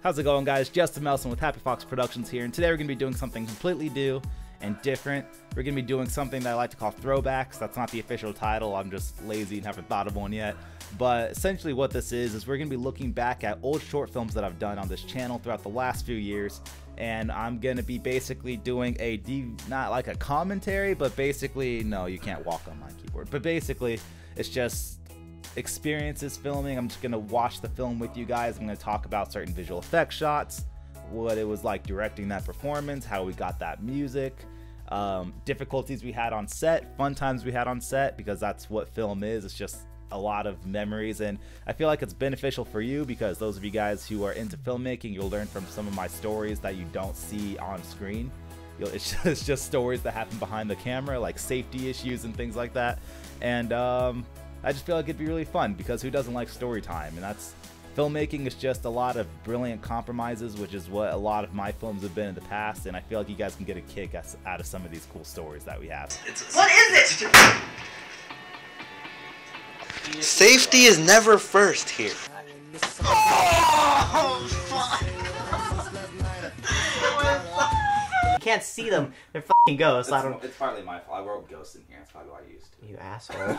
How's it going, guys? Justin Melson with Happyfox Productions here, and today we're going to be doing something completely new and different. We're going to be doing something that I like to call Throwbacks. That's not the official title. I'm just lazy and haven't thought of one yet. But essentially what this is we're going to be looking back at old short films that I've done on this channel throughout the last few years. And I'm going to be basically doing not like a commentary, but basically, no, you can't walk on my keyboard. But basically, it's just experiences filming. I'm just going to watch the film with you guys. I'm going to talk about certain visual effects shots, what it was like directing that performance, how we got that music, difficulties we had on set, fun times we had on set, because that's what film is. It's just a lot of memories, and I feel like it's beneficial for you because those of you guys who are into filmmaking, you'll learn from some of my stories that you don't see on screen. It's just stories that happen behind the camera, like safety issues and things like that. And I just feel like it'd be really fun because who doesn't like story time? And that's filmmaking is just a lot of brilliant compromises, which is what a lot of my films have been in the past, and I feel like you guys can get a kick out of some of these cool stories that we have. What is it? Safety is never first here. Oh, fuck. You can't see them. They're fucking ghosts. It's partly my fault. I wrote ghosts in here. That's probably what I used. You asshole.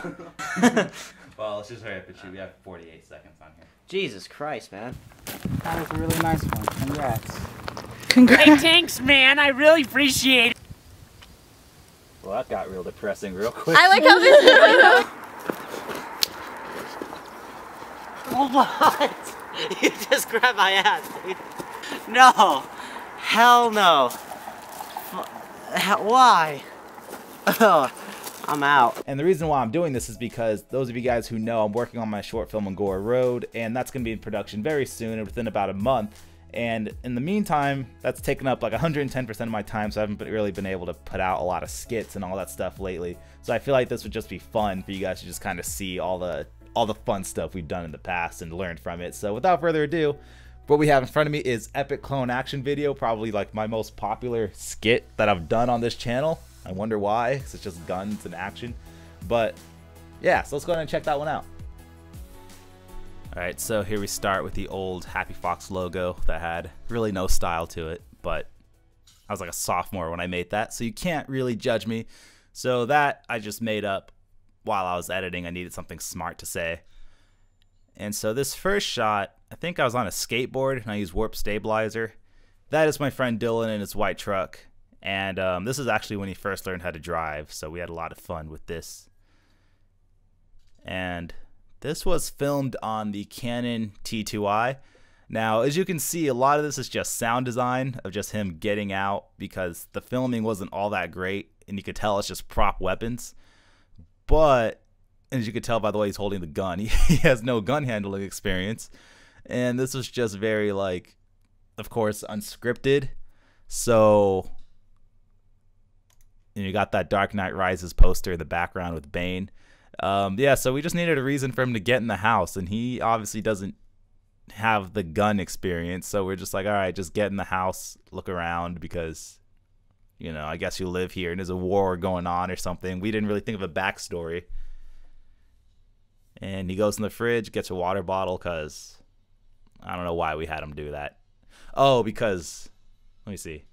Well, let's just hurry up and shoot. We have 48 seconds on here. Jesus Christ, man. That was a really nice one. Congrats. Hey, thanks, man. I really appreciate it. Well, that got real depressing real quick. I like how this What? You just grabbed my ass, dude. No. Hell no. Why? Oh, I'm out. And the reason why I'm doing this is because those of you guys who know I'm working on my short film on Gore Road, and that's going to be in production very soon, within about a month. And in the meantime, that's taken up like 110% of my time, so I haven't really been able to put out a lot of skits and all that stuff lately. So I feel like this would just be fun for you guys to just kind of see all the fun stuff we've done in the past and learn from it. So without further ado, what we have in front of me is Epic Clone Action Video, probably like my most popular skit that I've done on this channel. I wonder why, because it's just guns and action. But yeah, so let's go ahead and check that one out. Alright, so here we start with the old Happyfox logo that had really no style to it, but I was like a sophomore when I made that, so you can't really judge me. So that I just made up while I was editing. I needed something smart to say. And so this first shot, I think I was on a skateboard and I used warp stabilizer. That is my friend Dylan in his white truck. And this is actually when he first learned how to drive, so we had a lot of fun with this. And this was filmed on the Canon T2i. Now, as you can see, a lot of this is just sound design of just him getting out because the filming wasn't all that great, and you could tell it's just prop weapons. But as you could tell by the way he's holding the gun, he has no gun handling experience. And this was just very, like, of course, unscripted. So you got that Dark Knight Rises poster in the background with Bane. Yeah, so we just needed a reason for him to get in the house, and he obviously doesn't have the gun experience. So we're just like, all right, just get in the house, look around, because, you know, I guess you live here and there's a war going on or something. We didn't really think of a backstory. And he goes in the fridge, gets a water bottle, because I don't know why we had him do that. Oh, because, let me see.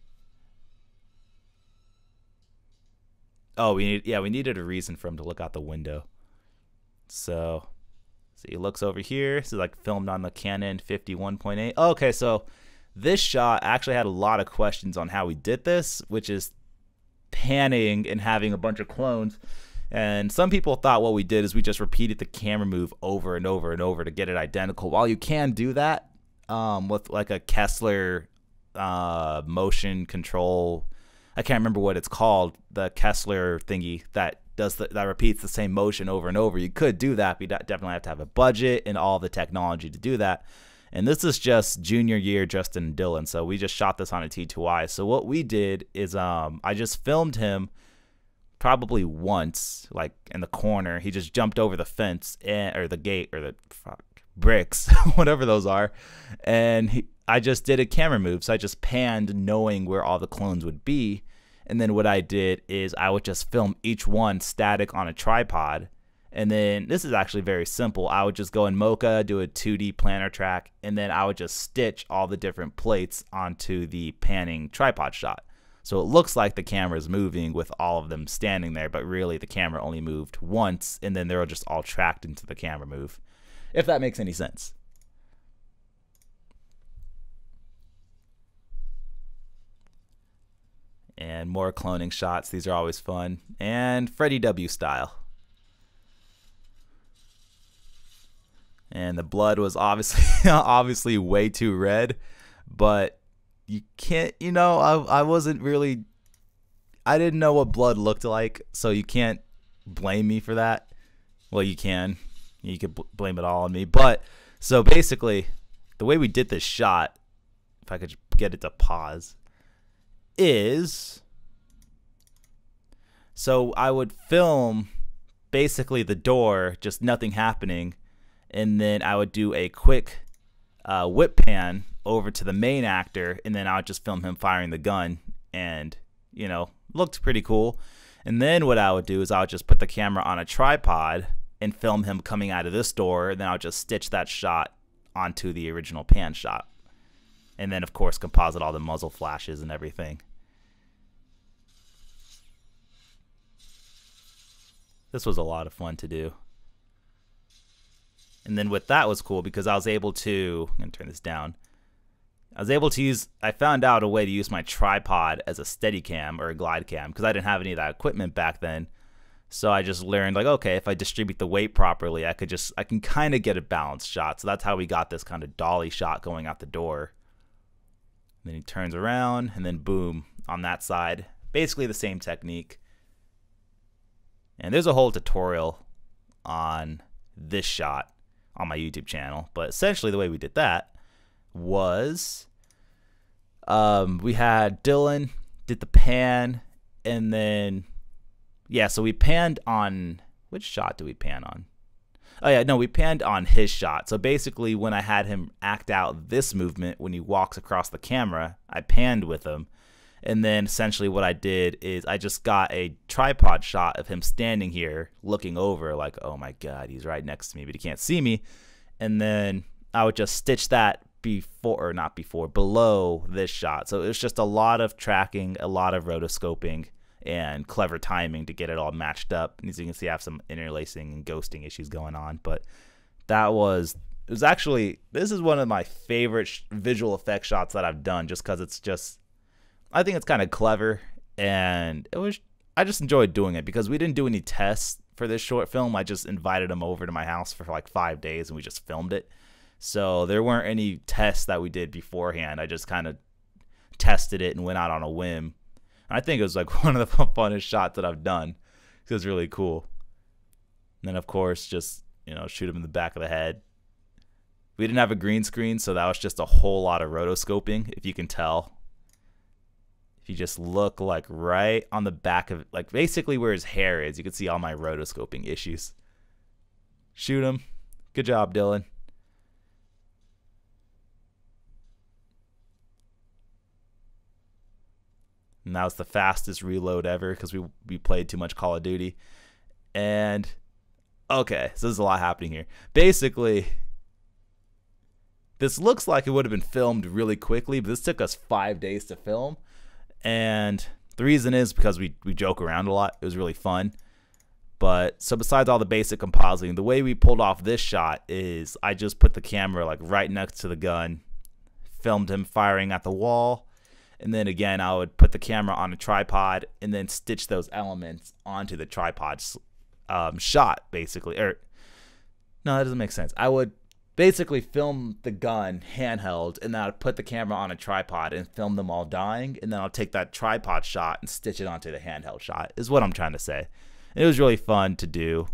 Oh, we needed a reason for him to look out the window. So he looks over here. This is like filmed on the Canon 51.8. Okay, so this shot actually had a lot of questions on how we did this, which is panning and having a bunch of clones. And some people thought what we did is we just repeated the camera move over and over and over to get it identical. While you can do that with like a Kessler motion control, I can't remember what it's called, the Kessler thingy that repeats the same motion over and over. You could do that, but you definitely have to have a budget and all the technology to do that. And this is just junior year Justin and Dylan, so we just shot this on a T2i. So what we did is I just filmed him probably once, like in the corner. He just jumped over the fence or the gate or the bricks, whatever those are, and I just did a camera move. So I just panned knowing where all the clones would be, and then what I did is I would just film each one static on a tripod, And then this is actually very simple. I would just go in Mocha, do a 2D planner track, and then I would just stitch all the different plates onto the panning tripod shot. So it looks like the camera is moving with all of them standing there, but really the camera only moved once, and then they're just all tracked into the camera move, if that makes any sense. And more cloning shots. These are always fun. And Freddie W style. And the blood was obviously way too red, but you can't, you know, I wasn't really, I didn't know what blood looked like, so you can't blame me for that. Well, you can blame it all on me. But so basically the way we did this shot, if I could get it to pause, is, so I would film basically the door, just nothing happening, and then I would do a quick whip pan over to the main actor, and then I would just film him firing the gun, and, you know, looked pretty cool. And then what I would do is I would just put the camera on a tripod and film him coming out of this door, and then I would just stitch that shot onto the original pan shot. And then, of course, composite all the muzzle flashes and everything. This was a lot of fun to do. And then with that was cool because I was able to, I'm going to turn this down. I was able to use, I found out a way to use my tripod as a steady cam or a glide cam because I didn't have any of that equipment back then. So I just learned, like, okay, if I distribute the weight properly, I can kind of get a balanced shot. So that's how we got this kind of dolly shot going out the door. And then he turns around and then boom on that side. Basically the same technique. And there's a whole tutorial on this shot on my YouTube channel, but essentially the way we did that was we had Dylan did the pan, and then yeah, so we panned on, which shot did we pan on? Oh yeah, no, we panned on his shot. So basically when I had him act out this movement when he walks across the camera, I panned with him. And then essentially what I did is I just got a tripod shot of him standing here looking over like, oh my God, he's right next to me, but he can't see me. And then I would just stitch that before, or not before, below this shot. So it was just a lot of tracking, a lot of rotoscoping, and clever timing to get it all matched up. And as you can see, I have some interlacing and ghosting issues going on. But that was, it was actually, this is one of my favorite visual effects shots that I've done just because it's just, I think it's kind of clever, and it was, I just enjoyed doing it because we didn't do any tests for this short film. I just invited him over to my house for like 5 days and we just filmed it. So there weren't any tests that we did beforehand. I just kind of tested it and went out on a whim. And I think it was like one of the funnest shots that I've done. It was really cool. And then of course, just, you know, shoot him in the back of the head. We didn't have a green screen, so that was just a whole lot of rotoscoping, if you can tell. If you just look like right on the back of, like basically where his hair is, you can see all my rotoscoping issues. Shoot him. Good job, Dylan. And that was the fastest reload ever because we played too much Call of Duty. And okay, so there's a lot happening here. Basically, this looks like it would have been filmed really quickly, but this took us 5 days to film. And the reason is because we joke around a lot. It was really fun. But so besides all the basic compositing, the way we pulled off this shot is I just put the camera like right next to the gun, filmed him firing at the wall, and then again I would put the camera on a tripod and then stitch those elements onto the tripod shot basically. Or no, that doesn't make sense. I would basically film the gun handheld, and then I'd put the camera on a tripod and film them all dying, and then I'll take that tripod shot and stitch it onto the handheld shot, is what I'm trying to say. And it was really fun to do.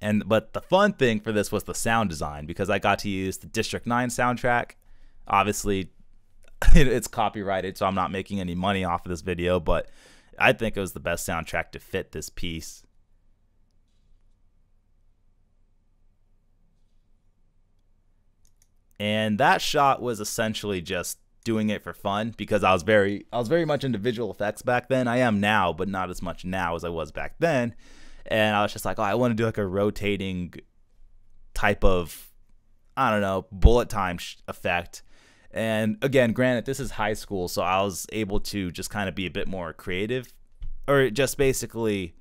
But the fun thing for this was the sound design, because I got to use the District 9 soundtrack. Obviously, it's copyrighted, so I'm not making any money off of this video, but I think it was the best soundtrack to fit this piece. And that shot was essentially just doing it for fun because I was very much into visual effects back then. I am now, but not as much now as I was back then. And I was just like, oh, I want to do like a rotating type of, I don't know, bullet time effect. And again, granted, this is high school, so I was able to just kind of be a bit more creative, or just basically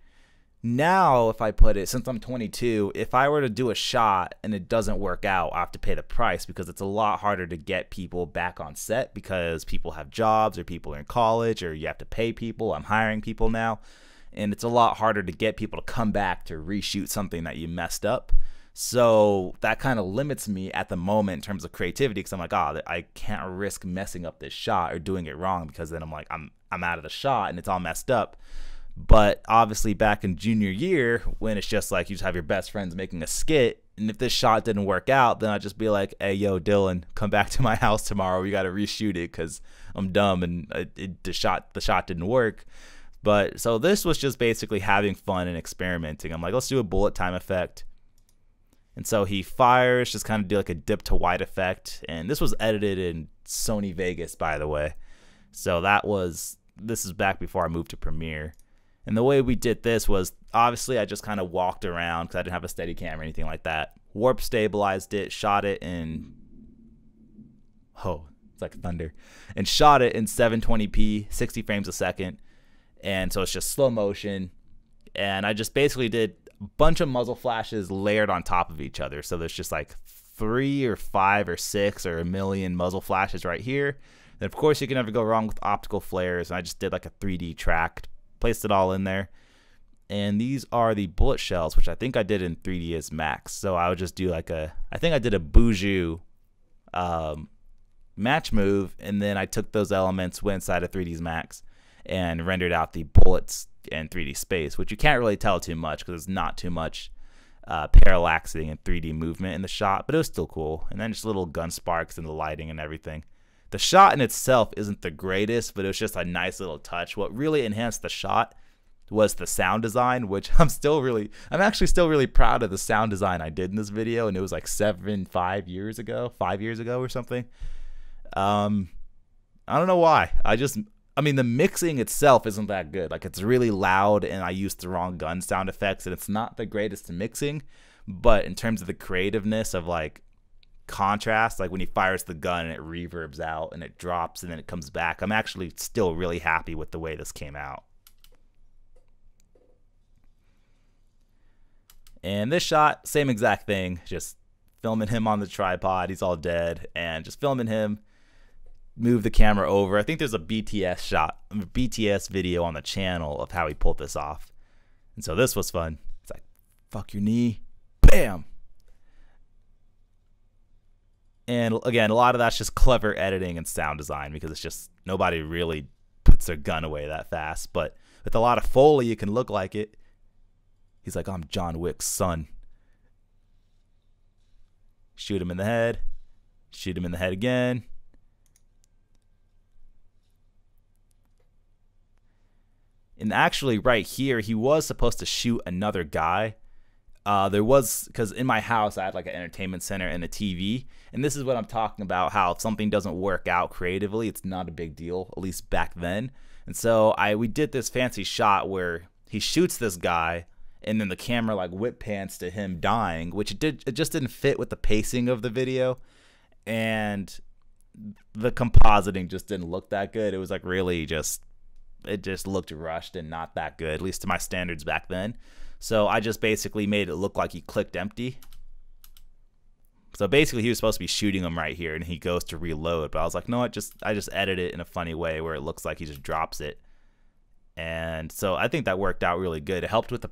now, if I put it, since I'm 22, if I were to do a shot and it doesn't work out, I have to pay the price, because it's a lot harder to get people back on set because people have jobs or people are in college, or you have to pay people. I'm hiring people now, and it's a lot harder to get people to come back to reshoot something that you messed up. So that kind of limits me at the moment in terms of creativity, because I'm like, oh, I can't risk messing up this shot or doing it wrong, because then I'm like, I'm out of the shot and it's all messed up. But obviously back in junior year, when it's just like you just have your best friends making a skit, and if this shot didn't work out, then I'd just be like, hey, yo, Dylan, come back to my house tomorrow. We got to reshoot it because I'm dumb and the shot didn't work. But so this was just basically having fun and experimenting. I'm like, let's do a bullet time effect. And so he fires, just kind of do like a dip to white effect. And this was edited in Sony Vegas, by the way. So this is back before I moved to Premiere. And the way we did this was, obviously I just kind of walked around because I didn't have a steady cam or anything like that. Warp stabilized it, shot it in, oh, it's like thunder. And shot it in 720p, 60 frames a second. And so it's just slow motion. And I just basically did a bunch of muzzle flashes layered on top of each other. So there's just like 3 or 5 or 6 or a million muzzle flashes right here. And of course you can never go wrong with optical flares. And I just did like a 3D track, placed it all in there. And these are the bullet shells, which I think I did in 3ds Max. So I would just do like I think I did a Buju match move, and then I took those elements, went inside of 3ds Max, and rendered out the bullets in 3D space, which you can't really tell too much because there's not too much parallaxing and 3D movement in the shot, but it was still cool. And then just little gun sparks and the lighting and everything. The shot in itself isn't the greatest, but it was just a nice little touch. What really enhanced the shot was the sound design, which I'm actually still really proud of the sound design I did in this video, and it was like 5 years ago or something. I don't know why. I mean, the mixing itself isn't that good. Like, it's really loud, and I used the wrong gun sound effects, and it's not the greatest mixing. But in terms of the creativeness of, like, contrast, like when he fires the gun and it reverbs out and it drops and then it comes back, I'm actually still really happy with the way this came out. And this shot, same exact thing, just filming him on the tripod. He's all dead, and just filming him. Move the camera over. I think there's a BTS video on the channel of how he pulled this off. And so this was fun. It's like, fuck your knee, bam. And again, a lot of that's just clever editing and sound design, because it's just nobody really puts their gun away that fast. But with a lot of Foley, you can look like it. He's like, I'm John Wick's son. Shoot him in the head. Shoot him in the head again. And actually right here, he was supposed to shoot another guy. Because in my house, I had like an entertainment center and a TV. And this is what I'm talking about, how if something doesn't work out creatively, it's not a big deal, at least back then. And so we did this fancy shot where he shoots this guy, and then the camera like whip pans to him dying, which it just didn't fit with the pacing of the video. And the compositing just didn't look that good. It was like really it just looked rushed and not that good, at least to my standards back then. So I just basically made it look like he clicked empty. So basically he was supposed to be shooting him right here, and he goes to reload, but I was like, no, I just edit it in a funny way where it looks like he just drops it. And so I think that worked out really good. It helped with the